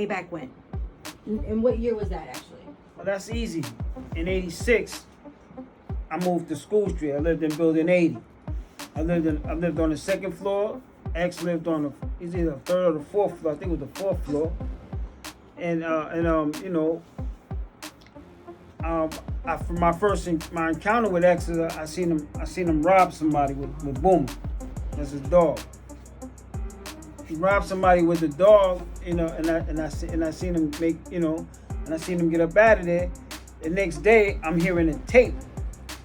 way back when. And what year was that actually? Well, that's easy. In '86, I moved to School Street. I lived in Building 80. I lived on the second floor. X lived on he's either the third or the fourth floor. I think it was the fourth floor. And for my encounter with X, I seen him rob somebody with Boom. That's his dog. He robbed somebody with the dog, and I seen him make, and I seen him get up out of there. The next day, I'm hearing a tape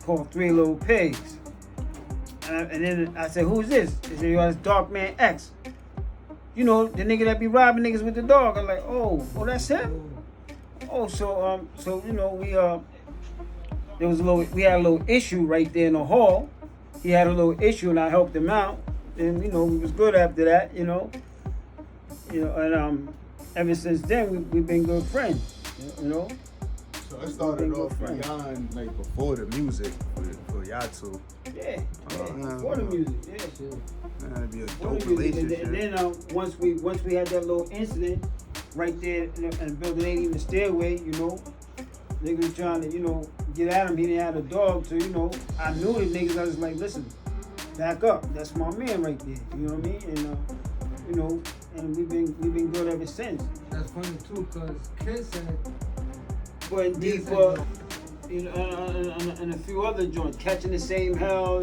called Three Little Pigs. And then I said, who's this? They said, yo, it's Dark Man X. The nigga that be robbing niggas with the dog. I'm like, oh, that's him? Oh, so we had a little issue right there in the hall. He had a little issue and I helped him out. And, we was good after that, and ever since then, we've been good friends, So it started off beyond, before the music for y'all two. Yeah, before the music, yeah. That'd be a dope relationship. And then once we had that little incident right there in Building 80 in the stairway, niggas was trying to, get at him. He didn't have a dog, so, I knew the niggas. I was like, listen, back up. That's my man right there. You know what I mean? And we've been good ever since. That's funny too, cause Kid said. But indeed, and a few other joints, Catching the Same Hell.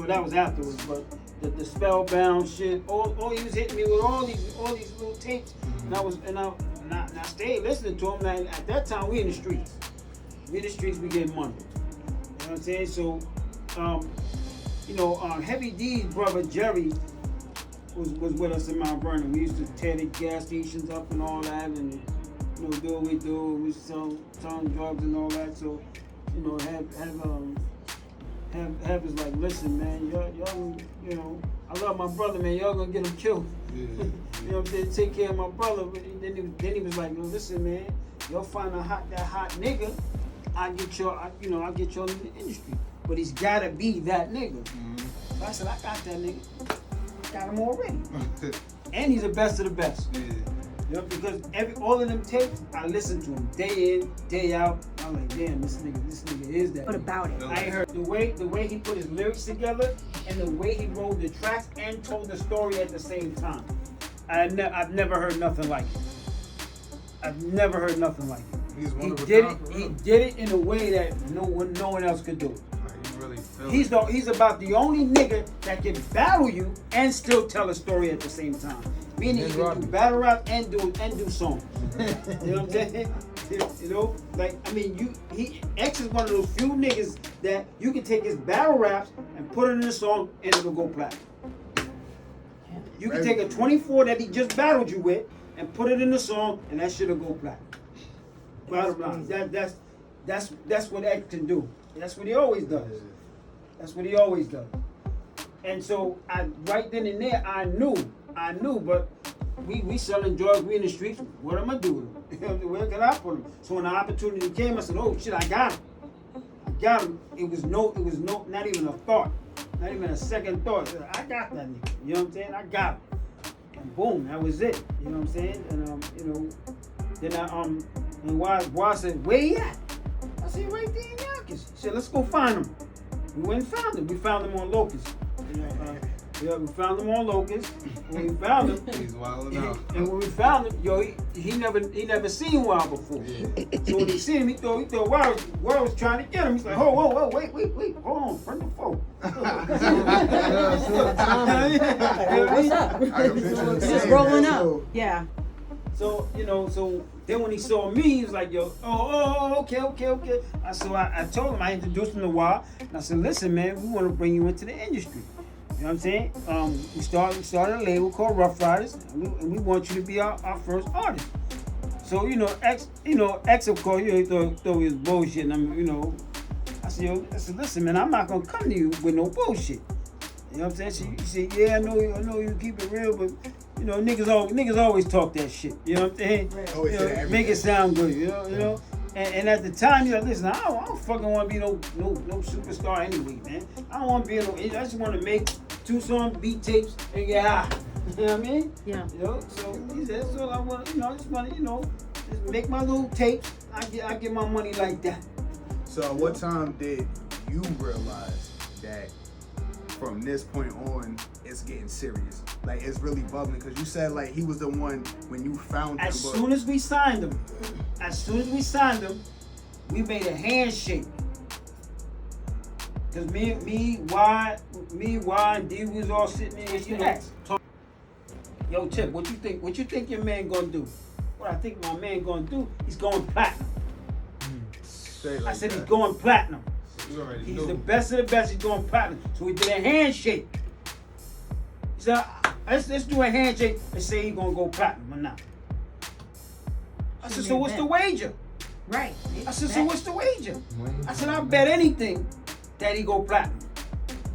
That was afterwards, but the Spellbound shit. All he was hitting me with all these little tapes, and I stayed listening to him. And at that time, we in the streets. We get money. You know what I'm saying? So, Heavy D's brother Jerry was with us in Mount Vernon. We used to tear the gas stations up and all that, and do what we do. We selling drugs and all that. So, have is like, listen, man, y'all, I love my brother, man. Y'all gonna get him killed. Yeah. You know what I'm saying? Take care of my brother. But then he was like, no, listen, man, y'all find that hot nigga. I'll get y'all in the industry. But he's gotta be that nigga. Mm-hmm. So I said, I got that nigga. Got him already. And he's the best of the best. Yeah. Because all of them tapes, I listen to them day in, day out. I'm like, damn, this nigga is that. What about it? I ain't heard the way he put his lyrics together and the way he wrote the tracks and told the story at the same time. I've never heard nothing like it. I've never heard nothing like it. He did it in a way that no one else could do it. He's about the only nigga that can battle you and still tell a story at the same time. Meaning he can do battle rap and do songs. You know what I'm saying? X is one of those few niggas that you can take his battle raps and put it in a song and it'll go platinum. You can take a 24 that he just battled you with and put it in a song and that shit'll go platinum. Bottom line, that's what X can do. That's what he always does. And so right then and there, I knew, but we selling drugs, we in the streets. What am I doing? Where can I put them? So when the opportunity came, I said, oh shit, I got him. It was not even a thought, not even a second thought. I got that nigga. You know what I'm saying? I got him. And boom, that was it. You know what I'm saying? And then and why said, where he at? I said, right there in Yonkers. He said, let's go find him. We went and found him. We found him on Locust. We found him on Locust. When we found him, he's wilding out. And when we found him, he never seen Wild before. Yeah. So when he seen him, he thought Wild was trying to get him. He's like, whoa, wait, hold on, bring the phone. What's up? Just rolling up. Yeah. So, so then when he saw me, he was like, yo, okay. I told him, I introduced him to Wild, and I said, listen, man, we want to bring you into the industry. You know what I'm saying? We started a label called RUFF RYDERS, and we want you to be our first artist. So, X, of course, he thought he was bullshit, and I said, listen, man, I'm not gonna come to you with no bullshit. You know what I'm saying? She said, yeah, I know you keep it real, but niggas always talk that shit. You know what I'm saying? Right. Make it sound good. You know. And at the time, you're like, listen, I don't fucking want to be no superstar anyway, man. I don't want to be I just want to make 2 song beat tapes and get high. You know what I mean? Yeah. You know, so he said, that's all I want, I just want to, just make my little tapes. I get my money like that. So at what time did you realize that from this point on, it's getting serious? Like, it's really bubbling? Because you said, like, he was the one when you found him. As soon as we signed him, we made a handshake. Because me, Y, and D, we was all sitting there, talking. Yo, Tip, what you think your man gonna do? What I think my man gonna do, he's going platinum. I said he's going platinum. He's the best of the best, he's going platinum. So we did a handshake. He said, let's do a handshake and say he's gonna go platinum or not. I said, so what's the wager? Right. I said, so what's the wager? I said, I'll bet anything that he go platinum.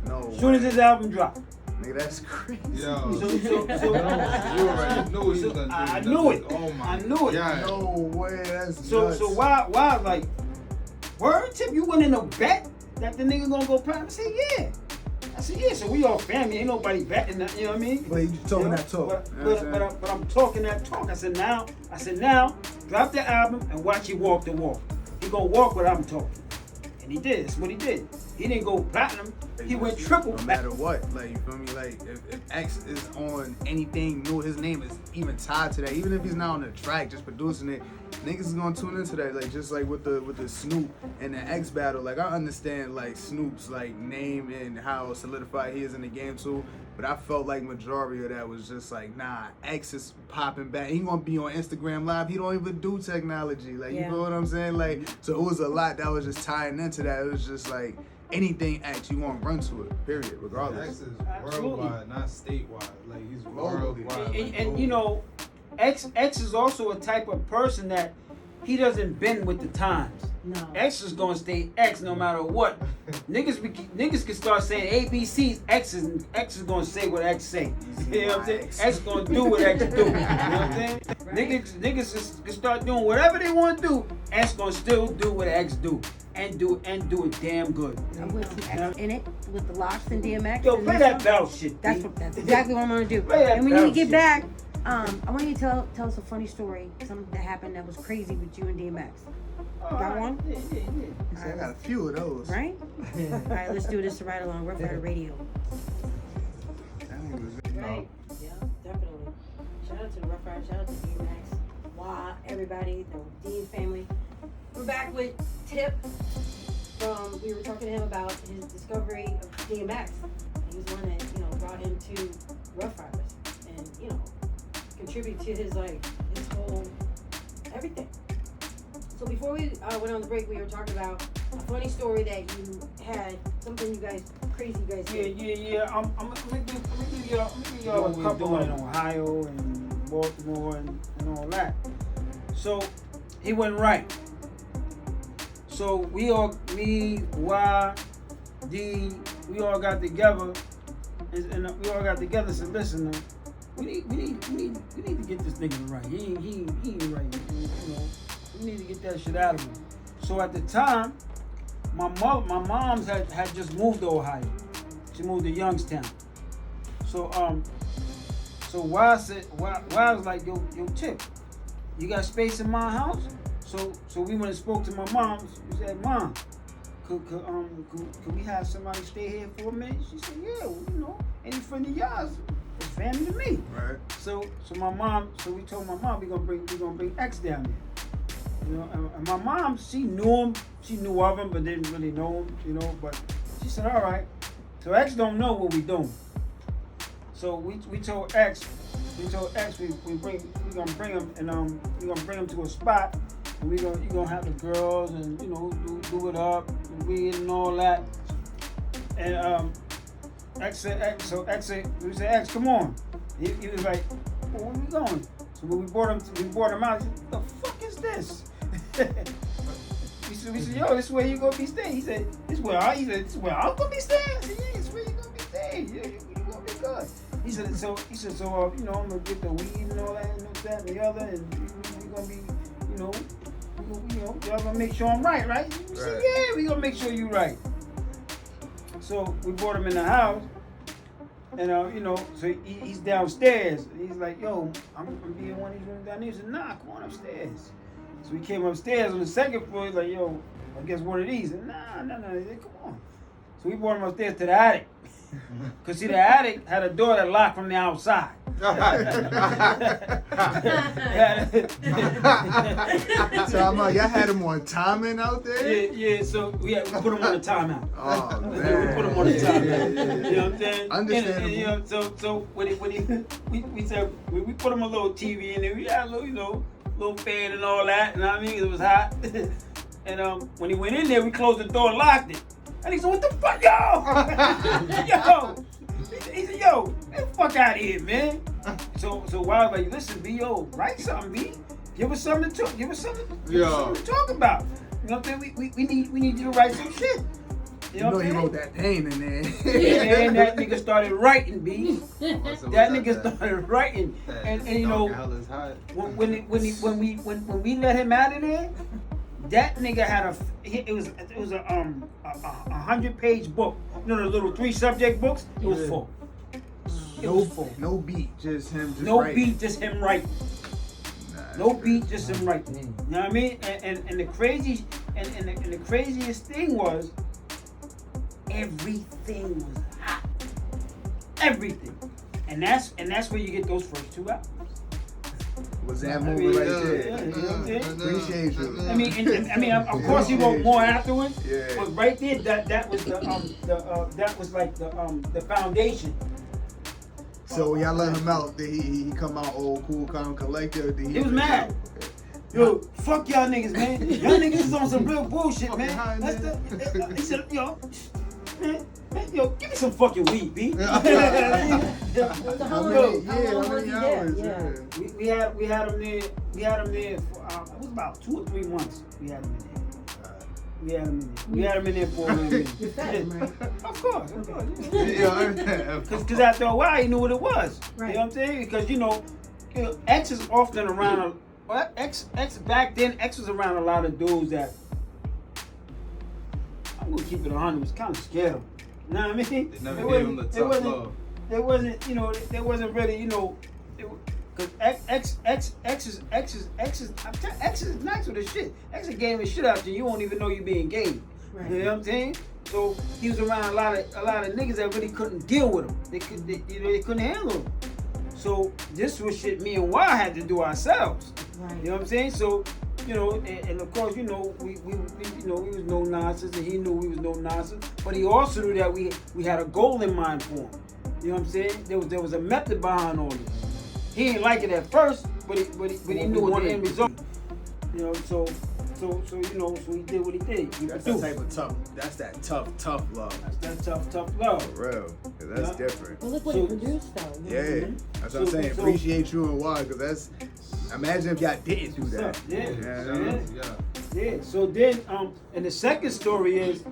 No. As soon as his album drop. Nigga, that's crazy. So Yo. You already knew he was gonna do I knew it. Oh my I knew it. God. No way, that's So nuts. why like, word, Tip, you went in a bet that the nigga gonna go platinum? I said, yeah. I said, yeah, so we all family, ain't nobody betting that, you know what I mean? But you talking that talk. But I'm talking that talk. I said, now, drop the album and watch you walk the walk. He gonna walk what I'm talking. And he did, that's what he did. He didn't go platinum, he went triple. No matter what, like, you feel me? Like, if X is on anything new, his name is even tied to that. Even if he's not on the track, just producing it, niggas is gonna tune into that. Like, just like with the Snoop and the X battle. Like, I understand like Snoop's like name and how solidified he is in the game too. But I felt like majority of that was just like, nah, X is popping back. He gonna be on Instagram Live. He don't even do technology. Like, you know what I'm saying? Like, so it was a lot that was just tying into that. It was just like anything X, you gonna run to it. Period. Regardless. X is worldwide, not statewide. Like, he's worldwide. And you know, X is also a type of person that he doesn't bend with the times. No. X is gonna stay X no matter what. Niggas can start saying ABCs. X is gonna say what X say. You know what I'm saying? X gonna do what X do. You know what I'm saying? Niggas can start doing whatever they want to do. X gonna still do what X do. And do it damn good. I'm with some X in it with the locks and DMX. Yo, and play that bell shit. That's exactly what I'm gonna do. Play that And when you bell get shit. back, I want you to tell us a funny story, something that happened that was crazy with you and DMX. Got one? Yeah. I got a few of those. Right? All right, let's do this to Ryde Along, Rough Ryder Radio. Right. Yeah, definitely. Shout out to the Rough Ryder, shout out to DMX, Wah, everybody, the Dean family. We're back with Tip. We were talking to him about his discovery of DMX. He was one that, brought him to Rough Riders and, contribute to his whole everything. So before we went on the break, we were talking about a funny story that you had, something crazy you guys did. Yeah. I'm gonna give y'all a couple in Ohio and Baltimore and all that. So he went right. So we all, me, Y, D, we all got together and we all got together and said, listen, we need to get this nigga right. He ain't right. We need to get that shit out of him. So at the time, my mom's had just moved to Ohio. She moved to Youngstown. So Y was like, yo, Chip, you got space in my house? So we went and spoke to my mom. We said, Mom, could we have somebody stay here for a minute? She said, yeah, any friend of yours is family to me. Right. So we told my mom we gonna bring X down there. And my mom, she knew of him, but didn't really know him, but she said, all right. So X don't know what we doing. So we told X we gonna bring him and we gonna bring him to a spot and you gonna have the girls and do it up and weed and all that. And X said, we said, X, come on. He was like, well, where we going? So when we brought him out, he said, what the fuck is this? we said, yo, this is where you gonna be staying. He said, this is where I'm gonna be staying. I said, yeah, this is where you gonna be staying. Yeah, you gonna be good. He said, so I'm gonna get the weed and all that and that and the other, and we gonna be, y'all gonna make sure I'm right? We said, yeah, we gonna make sure you right. So we brought him in the house, you know, so he's downstairs. He's like, yo, I'm being one of these rooms down there. He said, nah, come on upstairs. So he came upstairs on the second floor. He's like, yo, I guess one of these. And nah. He said, come on. So we brought him upstairs to the attic. Because see, the attic had a door that locked from the outside. So I'm like, y'all had him on timing out there? Yeah, so we put him on the timeout. Oh, We man. put him on the timeout. You know what I'm saying? Understandable. And, you know, so when we said we put him a little TV in there, we had a little, you know, little fan and all that, you know what I mean? It was hot. And when he went in there, we closed the door and locked it. And he said, what the fuck, yo? Yo. He said, yo, get the fuck out of here, man. So Wild was like, listen, B, yo, write something, B. Give us something to talk. Give us something to talk about. You know what I'm saying? We need you to write some shit. You know he wrote that pain in there. Yeah, and that nigga started writing, B. That nigga started writing, and you know, when we let him out of there, that nigga had it was a 100-page book. You know the little 3-subject books? It was full. It was full. No beat, just him. No writing. beat, just him writing. No beat, just him writing. You know what I mean? And the crazy and the craziest thing was everything was hot. Everything. And that's where you get those first 2 albums. Was that moment right there? Yeah, you know what I'm saying? Appreciate you. I mean, of course he wrote more afterwards. Yeah. But right there, that was that was like the foundation. So y'all let him out. Did he come out old, cool, calm, collected? He was mad. Yo, fuck y'all niggas, man. Y'all niggas is on some real bullshit, man. He said, yo, man, yo, give me some fucking weed, B. So how long was he there? Yeah. We had him there for it was about 2 or 3 months. We had him in there. We had him in there for a minute. You fed him, right? Of course. Yeah. Because after a while, he knew what it was. Right. You know what I'm saying? Because you know, X is often around. X back then, X was around a lot of dudes that I'm gonna keep it 100. Was kind of scared of. You know what I mean? They never gave him the tough love. There wasn't, you know, there wasn't really, you know, because X is nice with his shit. X is gaming shit out you. You won't even know you're being gamed. Right. You know what I'm saying? So he was around a lot of niggas that really couldn't deal with him. They couldn't handle him. So this was shit me and Y had to do ourselves. Right. You know what I'm saying? So, you know, and of course, you know, we was no nonsense, and he knew we was no nonsense. But he also knew that we had a goal in mind for him. You know what I'm saying? There was a method behind all this. He didn't like it at first, but he knew what the end result. You know, so you know, so he did what he did. That's that type of tough. That's that tough love. That's that tough love. For real. 'Cause that's different. Well, look what he produced, though. Yeah. That's what I'm saying. Appreciate you and why, because that's. Imagine if y'all didn't do that. Yeah. So then, and the second story is,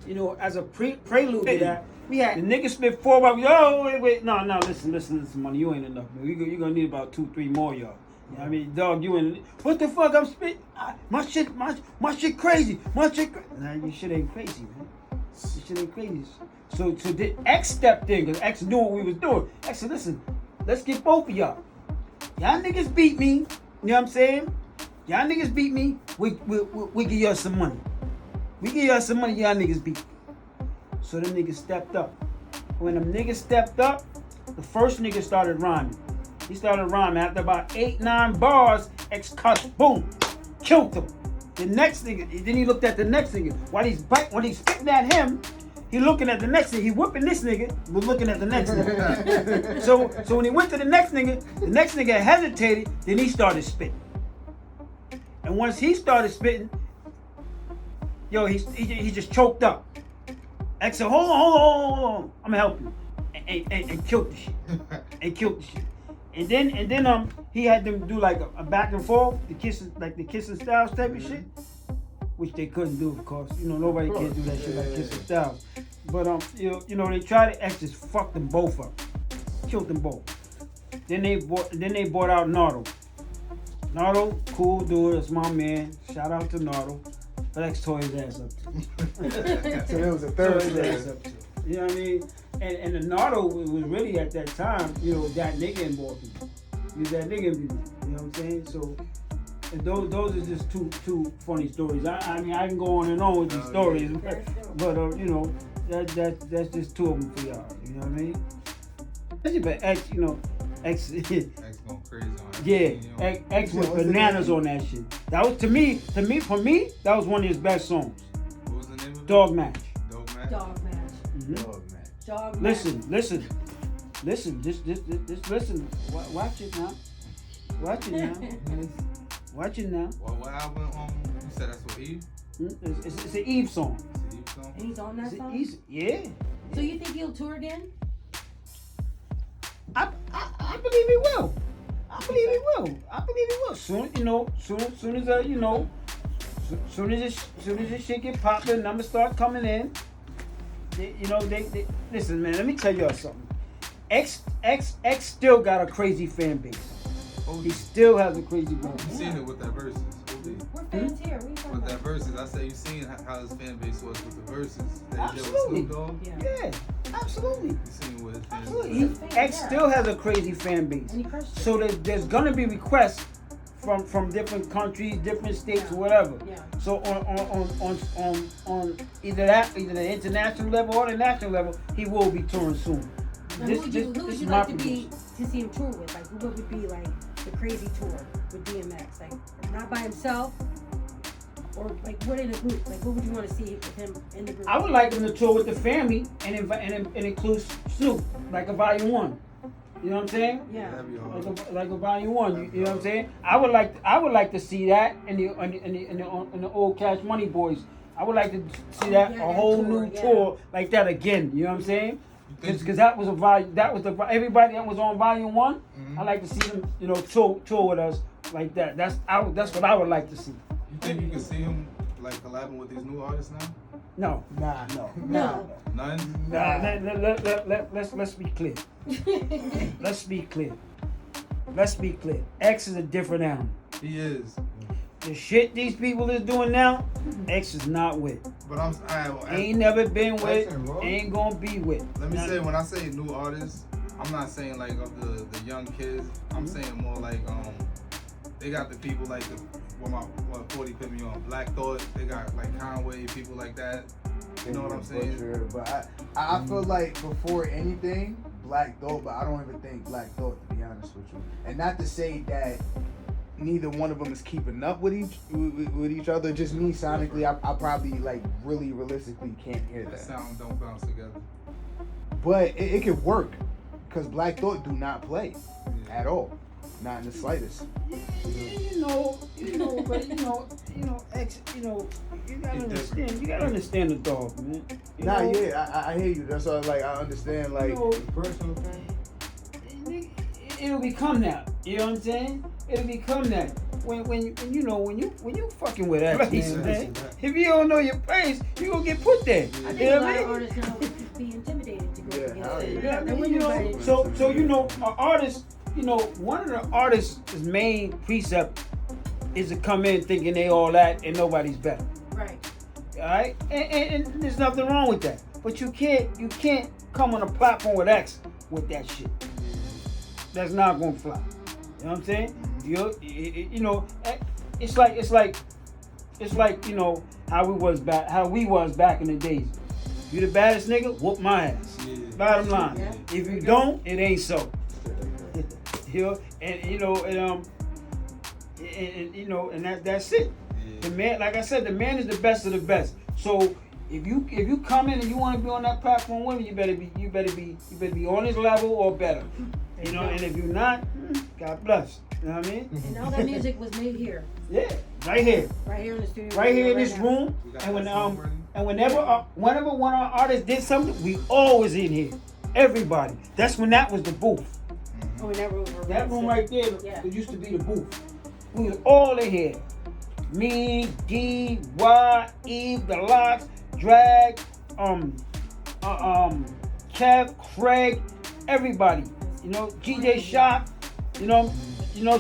you know, as a prelude to that, we had the nigga split 4 while we, wait, no, listen, money, you ain't enough, man. You're gonna need about 2-3 more, y'all. You know what I mean, dog, you ain't, what the fuck, I'm spitting, my shit crazy, Nah, your shit ain't crazy, man. Your shit ain't crazy. So the X stepped in, because X knew what we was doing. X said, listen, let's get both of y'all. Y'all niggas beat me, you know what I'm saying? Y'all niggas beat me, we give y'all some money. We give y'all some money, y'all niggas beat me. So them niggas stepped up. When them niggas stepped up, the first nigga started rhyming. He started rhyming. After about 8-9 bars, X cussed, boom, killed him. The next nigga, then he looked at the next nigga. While he's spitting at him, he looking at the next nigga. He whipping this nigga, but looking at the next nigga. So when he went to the next nigga hesitated, then he started spitting. And once he started spitting, yo, he just choked up. X said, hold on, I'm gonna help you. And killed the shit. And then he had them do like a back and forth, the kissing styles type of shit, which they couldn't do, of course. You know, nobody can do that shit like kissing styles. But you know, they tried to X just fucked them both up, killed them both. Then they brought out Nardo. Nardo, cool dude, that's my man. Shout out to Nardo. But X tore his ass up too. So there was a third Tore his player. ass up too. You know what I mean? And the Nardo was really at that time, you know, that nigga in Baltimore. He was that nigga in music. You know what I'm saying? So, and those are just two funny stories. I mean, I can go on and on with these stories, but you know, that's just two of them for y'all. You know what I mean? But X, you know, X X going crazy on it. yeah, You know? X was bananas on that shit. That was for me, that was one of his best songs. What was the name of it? Dog Match. Dog Match. Dog match. Mm-hmm. Dog, man. Dog match. Listen. Just listen. Watch it now. Watch it now. Watch it now. What album? You said that's what Eve? It's an Eve song. It's an Eve song? And he's on that It's song? an Eve, yeah. So you think he'll tour again? I believe he will. I believe he will. Soon as this shit get popping, numbers start coming in. They listen, man. Let me tell y'all something. X still got a crazy fan base. He still has a crazy fan You base. seen it with that verses. We're fans here. What are you talking With that about? verses, I say you seen how his fan base was with the verses that he did with Absolutely. Snoop Dogg. Yeah. Yeah, absolutely. You seen what his fan Absolutely. base was. X still has a crazy fan base. And he crushed it. So there's gonna be requests from different countries, different states, or whatever. Yeah. So on either the international level or the national level, he will be touring soon. Now, who would you is like my to see prediction. him tour with? Like, what would be like the crazy tour with DMX? Like, not by himself, or like what in a group? Like, what would you want to see with him in the group? I would like him to tour with the family and include Snoop, like a volume 1. You know what I'm saying? Yeah. That'd be hard. Like a volume 1. You know what I'm saying? I would like to see that in the old Cash Money Boys. I would like to see that Yeah, a whole that new tour, tour like that again. You know what I'm saying? You think- Because that was everybody that was on volume 1. Mhm. I like to see them, you know, tour with us like that. That's what I would like to see. You think you can see him like collabing with these new artists now? No, No. None. let's be clear. Let's be clear. X is a different animal. He is. The shit these people is doing now, X is not with. But Ain't never been with, Listen, bro. ain't gonna be with. let me say, when I say new artists, I'm not saying like of the young kids. I'm saying more like they got the people like what 40 put me on Black Thought. They got like Conway, people like that. You know what I'm saying? Butcher, but I feel like before anything, Black Thought, but I don't even think Black Thought, to be honest with you. And not to say that neither one of them is keeping up with each other. Just me sonically, I probably like really realistically can't hear That that. sound don't bounce together. But it could work because Black Thought do not play Yeah. at all, not in the slightest. You know, X, you gotta understand the dog, man. You Nah, know, yeah, I hear you. That's all. Like I understand. Like you know, Personal thing. it'll become that. You know what I'm saying? It'll become that. When you fucking with X, Listen, man. listen. If you don't know your place, you gonna get put there. I think You a know lot what I of mean? artists now would be intimidated to go Yeah, against hell it. yeah. They wouldn't invite it. So an artist, one of the artists' main precept is to come in thinking they all that and nobody's better. Right. All right, and there's nothing wrong with that. But you can't come on a platform with X with that shit. That's not gonna fly. You know what I'm saying? It's like how we was back in the days. You the baddest nigga, whoop my ass. Yeah. Bottom line. Yeah. If you don't, it ain't so. That's it. The man, like I said, the man is the best of the best. So if you come in and you want to be on that platform with him, you better be on his level or better. And if you're not, God bless. You know what I mean? And all that music was made here, Yeah, right here in the studio. right here in this now. room. We got And that song ready? whenever one of our artists did something, we always in here. Everybody. That's when that was the booth. Oh, we never were That room right there, Yeah. it used to be the booth. We was all in here. Me, D, Y, Eve, the Locks, Drag, Kev, Craig, everybody. GJ Shock,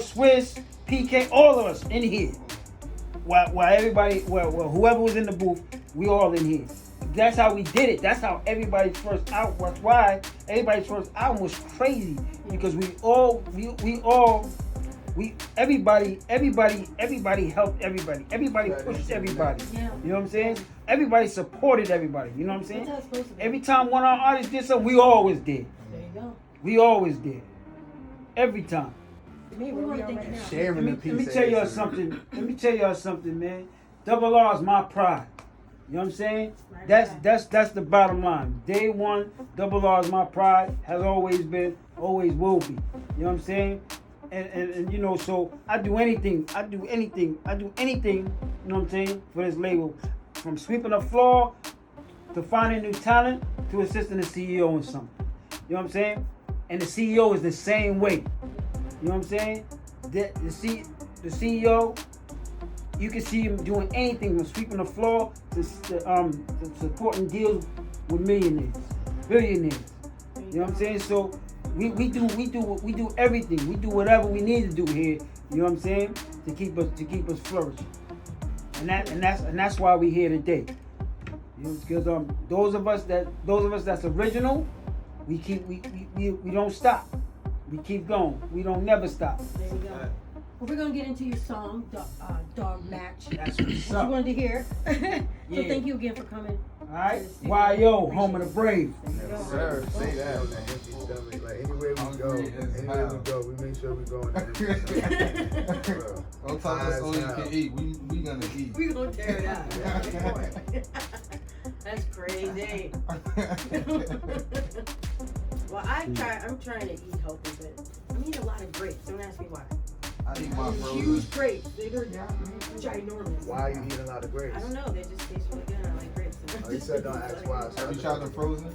Swiss, PK, all of us in here. While everybody, whoever was in the booth, we all in here. that's how we did it. That's how everybody's first album. That's why everybody's first album was crazy because everybody helped everybody. Everybody pushed everybody. Yeah. You know what I'm saying? Everybody supported everybody. You know what I'm saying? That's how it's supposed to be. Every time one of our artists did something, we always did. There you go. We always did. Every time. We want to thank you now. Sharing the piece. Let me tell y'all something. Let me tell y'all something, man. Double R is my pride. You know what I'm saying? That's the bottom line. Day one, Double R is my pride. Has always been, always will be. You know what I'm saying? And you know, so I do anything. You know what I'm saying, for this label. From sweeping the floor to finding new talent to assisting the CEO in something. You know what I'm saying? And the CEO is the same way. You know what I'm saying? The CEO, you can see him doing anything from sweeping the floor to supporting deals with millionaires, billionaires. You know what I'm saying? So we do everything. We do whatever we need to do here. You know what I'm saying? To keep us flourishing. And that's why we're here today. You know, because those of us that's original, we don't stop. We keep going. We don't never stop. There you go. Well, we're gonna get into your song, Dog Match. That's what's What up. you wanted to hear. So Yeah. thank you again for coming. All right. YO, home of the brave. Yes, sir. Say that on that empty stomach. Like anywhere we go, we make sure we go on that empty stomach. Don't tell us all you can eat. We gonna eat. We gonna tear it out. That's crazy. Well, I'm trying to eat healthy, but I'm eating a lot of grapes. Don't ask me why. I eat my frozen. Huge grapes. They're ginormous. Why are you eating a lot of grapes? I don't know. They just taste really good. I like grapes. Oh, you said don't ask why. Have you tried the frozen?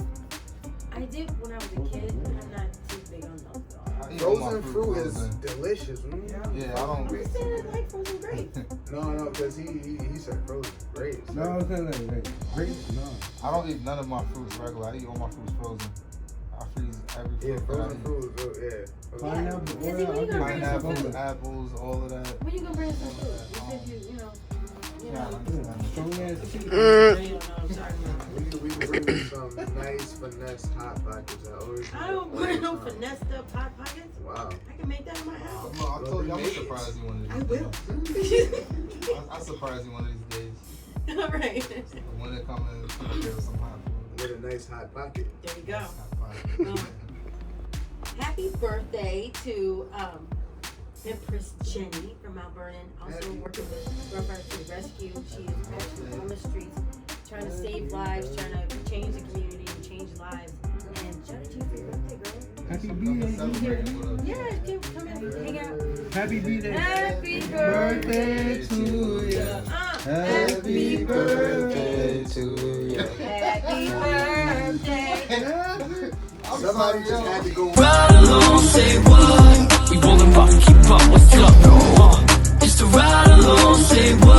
I did when I was a kid. I'm not too big on those though. I eat all my Frozen fruit is frozen. delicious. Yeah, I I'm don't. just saying I like frozen grapes. No, because he said frozen grapes. No, it's not like grapes. No. I don't eat none of my fruits regular. I eat all my fruits frozen. I freeze every Yeah, fruit that I frozen eat. fruit. Yeah. Pineapple. Izzy, when you gonna bring us some Pineapples, food? apples, all of that. When you gonna bring us some food? You said you know. Yeah, I understand. Strong ass chicken. You don't know what I'm talking about. We can bring you some nice finesse hot pockets. I don't bring no finessed up hot pockets. Wow. I can make that in my house. Well, I told you I'm gonna surprise you one of these I will. days. I'll surprise you one of these days. All right. When it comes to give us some hot food. With a nice hot pocket. There you go. Hot pocket. Happy birthday to Empress Jenny from Mount Vernon. Also working with Rough Riders to the Rescue. She is actually on the streets trying to save lives, trying to change the community and change lives. And shout out to you for your birthday, girl. Happy Come and birthday. celebrate with us. Yeah, Kim, come in, hang out. Happy birthday. Happy birthday to you. Happy birthday to you. Happy birthday. Somebody just had to go. Ride along, say what? We rollin' rock, keep up, what's up? Just to ride along, say what?